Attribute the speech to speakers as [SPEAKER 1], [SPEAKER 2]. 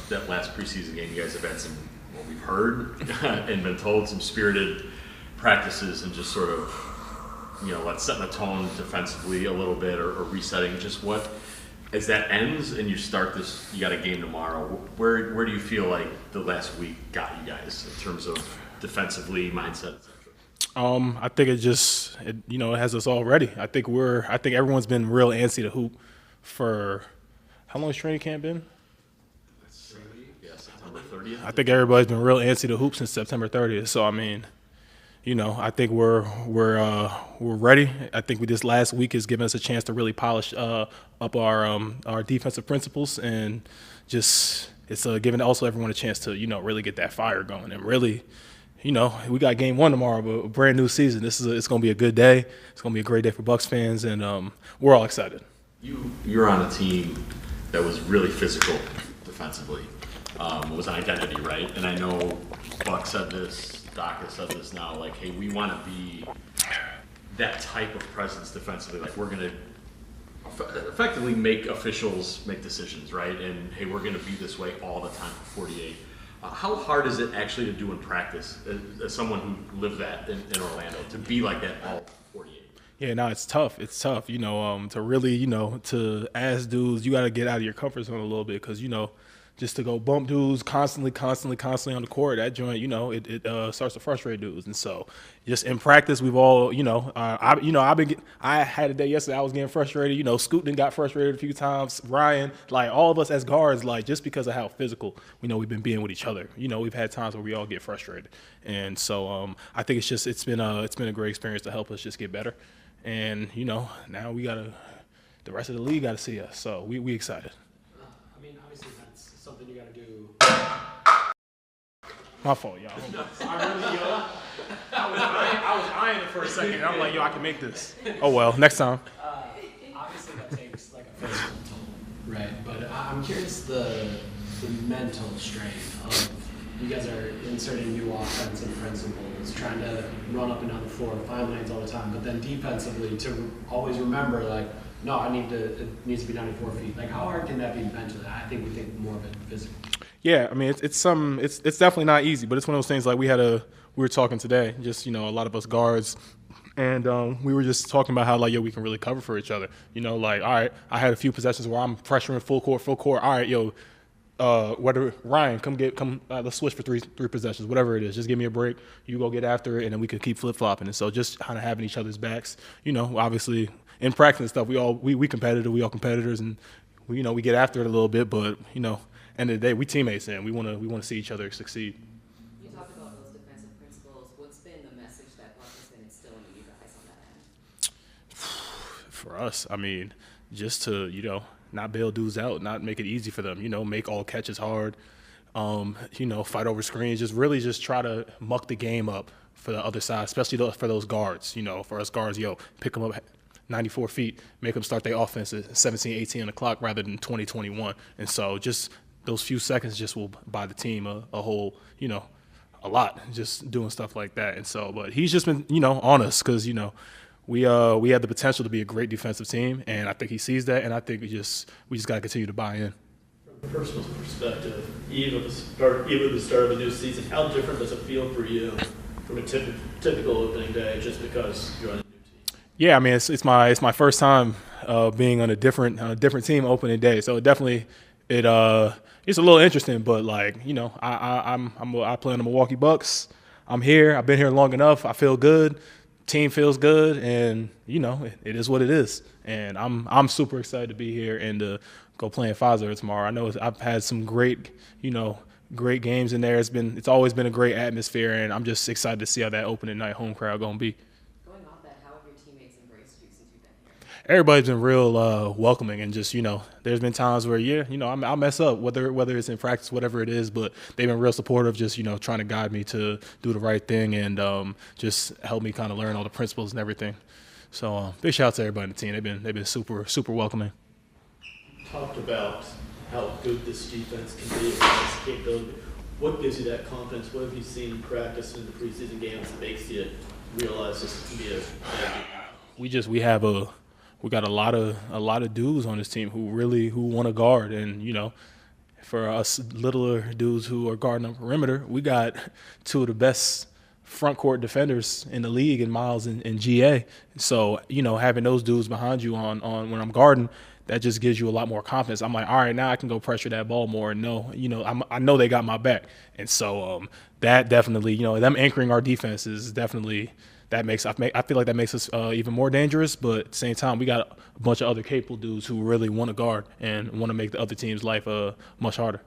[SPEAKER 1] that last preseason game, you guys have had some, what we've heard and been told, some spirited practices and just sort of, like setting a tone defensively a little bit or resetting. Just what, as that ends and you start this, you got a game tomorrow, where do you feel like the last week got you guys in terms of defensively, mindset, etc.?
[SPEAKER 2] I think it has us all ready. I think everyone's been real antsy to hoop for how long has training camp been?
[SPEAKER 1] September 30th.
[SPEAKER 2] I think everybody's been real antsy to hoop since September 30th. So I mean, I think we're ready. I think this last week has given us a chance to really polish up our defensive principles, and just it's giving also everyone a chance to really get that fire going and really. We got game 1 tomorrow, but a brand new season. It's going to be a good day. It's going to be a great day for Bucks fans, and we're all excited.
[SPEAKER 1] You're on a team that was really physical defensively. It was an identity, right? And I know Buck said this, Doc has said this now, like, hey, we want to be that type of presence defensively. Like, we're going to effectively make officials make decisions, right? And, hey, we're going to be this way all the time for 48. How hard is it actually to do in practice, as someone who lived that in Orlando, to be like that all 48?
[SPEAKER 2] Yeah, no, it's tough. It's tough, to really, to ask dudes, you got to get out of your comfort zone a little bit because, just to go bump dudes constantly on the court, that joint, it starts to frustrate dudes. And so just in practice, we've all, I had a day yesterday, I was getting frustrated. Scoot got frustrated a few times. Ryan, like all of us as guards, like just because of how physical, we've been being with each other. We've had times where we all get frustrated. And so I think it's been a great experience to help us just get better. And, now the rest of the league got to see us. So we excited.
[SPEAKER 3] Obviously that's something you got to do.
[SPEAKER 2] My fault, y'all. I was eyeing it for a second. I'm like, I can make this. Oh, well, next time.
[SPEAKER 3] Obviously that takes like a physical toll, right? But I'm curious the mental strain of you guys are inserting new offensive principles, trying to run up and down the floor, find lanes all the time, but then defensively to always remember, like, no, it needs to be 94 feet. Like, how hard can that be mentally? I think we think more of it physically.
[SPEAKER 2] Yeah, I mean, it's definitely not easy, but it's one of those things like we were talking today, just, a lot of us guards, and we were just talking about how, like, we can really cover for each other. Like, all right, I had a few possessions where I'm pressuring full court. All right, whether Ryan, let's switch for three possessions, whatever it is. Just give me a break. You go get after it, and then we could keep flip-flopping. And so just kind of having each other's backs, obviously in practice and stuff, we competitive, we all competitors, and we get after it a little bit, but end of the day, we teammates, and we want to see each other succeed.
[SPEAKER 4] You talked about those defensive principles. What's been the message that Buck has been instilling in you guys on that end?
[SPEAKER 2] For us, I mean, just to not bail dudes out, not make it easy for them, make all catches hard, fight over screens, just try to muck the game up for the other side, especially for those guards. For us guards, pick them up 94 feet, make them start their offense at 17, 18 on the clock rather than 20, 21. And so just those few seconds just will buy the team a whole, a lot, just doing stuff like that. And so, but he's just been, on us because, we had the potential to be a great defensive team, and I think he sees that, and I think we just got to continue to buy in.
[SPEAKER 5] From a personal perspective, even the start of a new season, how different does it feel for you from a typical opening day, just because you're on a new team?
[SPEAKER 2] Yeah, I mean it's my first time being on a different team opening day, so it's a little interesting, but like I play on the Milwaukee Bucks. I'm here. I've been here long enough. I feel good. Team feels good, and it is what it is. And I'm super excited to be here and to go play in Pfizer tomorrow. I know I've had some great games in there. It's always been a great atmosphere, and I'm just excited to see how that opening night home crowd gonna be.
[SPEAKER 4] Going off that, how have your teammates embraced you since you've been here?
[SPEAKER 2] Everybody's been real welcoming, and just there's been times where I'll mess up, whether it's in practice, whatever it is, but they've been real supportive, just trying to guide me to do the right thing and just help me kind of learn all the principles and everything. So big shout out to everybody on the team. They've been super welcoming.
[SPEAKER 5] You talked about how good this defense can be, its capability. What gives you that confidence? What have you seen in practice in the preseason games that makes you realize this can be a
[SPEAKER 2] we got a lot of dudes on this team who want to guard, and for us littler dudes who are guarding on perimeter, we got two of the best front court defenders in the league in Miles and GA. So, having those dudes behind you on when I'm guarding, that just gives you a lot more confidence. I'm like, all right, now I can go pressure that ball more and I know they got my back. And so that definitely, them anchoring our defense is definitely – I feel like that makes us even more dangerous, but at the same time, we got a bunch of other capable dudes who really want to guard and want to make the other team's life much harder.